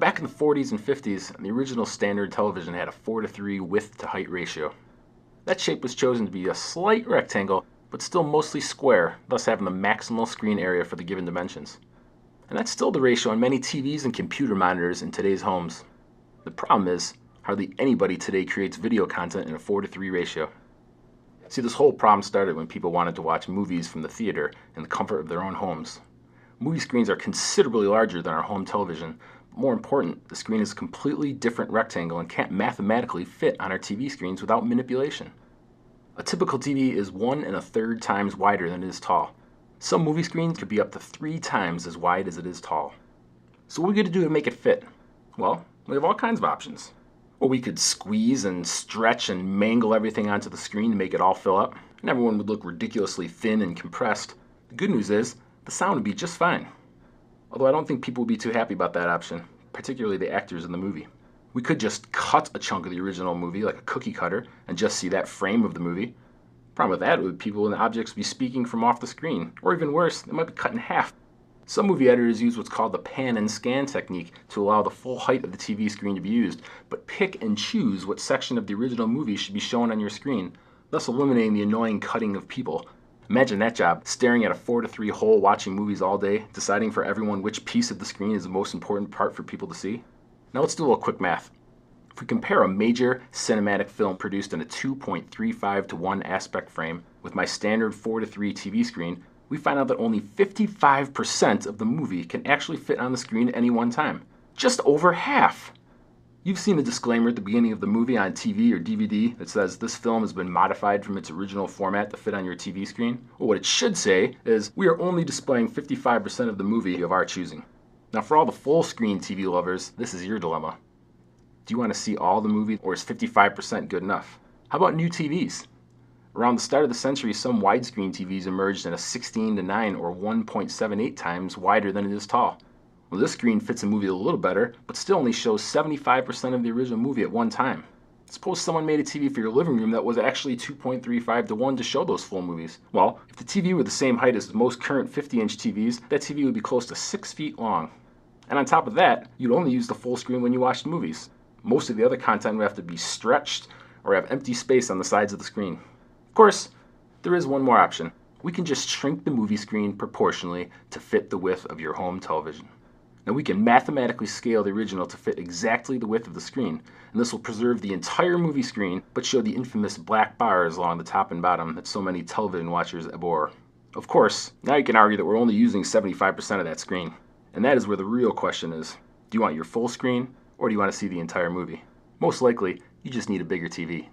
back in the 40s and 50s, the original standard television had a 4:3 width to height ratio. That shape was chosen to be a slight rectangle, but still mostly square, thus having the maximal screen area for the given dimensions. And that's still the ratio on many TVs and computer monitors in today's homes. The problem is, hardly anybody today creates video content in a 4:3 ratio. See, this whole problem started when people wanted to watch movies from the theater in the comfort of their own homes. Movie screens are considerably larger than our home television. But more important, the screen is a completely different rectangle and can't mathematically fit on our TV screens without manipulation. A typical TV is 1 1/3 times wider than it is tall. Some movie screens could be up to 3 times as wide as it is tall. So what are we going to do to make it fit? Well, we have all kinds of options. Or we could squeeze and stretch and mangle everything onto the screen to make it all fill up, and everyone would look ridiculously thin and compressed. The good news is, the sound would be just fine. Although I don't think people would be too happy about that option, particularly the actors in the movie. We could just cut a chunk of the original movie like a cookie cutter and just see that frame of the movie. Problem with that would people and objects be speaking from off the screen, or even worse, they might be cut in half. Some movie editors use what's called the pan and scan technique to allow the full height of the TV screen to be used, but pick and choose what section of the original movie should be shown on your screen, thus eliminating the annoying cutting of people. Imagine that job, staring at a 4:3 hole watching movies all day, deciding for everyone which piece of the screen is the most important part for people to see. Now let's do a little quick math. If we compare a major cinematic film produced in a 2.35:1 aspect frame with my standard 4:3 TV screen, we find out that only 55% of the movie can actually fit on the screen at any one time. Just over half! You've seen the disclaimer at the beginning of the movie on TV or DVD that says this film has been modified from its original format to fit on your TV screen. Well, what it should say is, we are only displaying 55% of the movie of our choosing. Now for all the full screen TV lovers, this is your dilemma. Do you want to see all the movie, or is 55% good enough? How about new TVs? Around the start of the century, some widescreen TVs emerged in a 16:9 or 1.78 times wider than it is tall. Well, this screen fits a movie a little better, but still only shows 75% of the original movie at one time. Suppose someone made a TV for your living room that was actually 2.35:1 to show those full movies. Well, if the TV were the same height as the most current 50-inch TVs, that TV would be close to 6 feet long. And on top of that, you'd only use the full screen when you watched movies. Most of the other content would have to be stretched or have empty space on the sides of the screen. Of course, there is one more option. We can just shrink the movie screen proportionally to fit the width of your home television. Now we can mathematically scale the original to fit exactly the width of the screen, and this will preserve the entire movie screen but show the infamous black bars along the top and bottom that so many television watchers abhor. Of course, now you can argue that we're only using 75% of that screen. And that is where the real question is. Do you want your full screen, or do you want to see the entire movie? Most likely, you just need a bigger TV.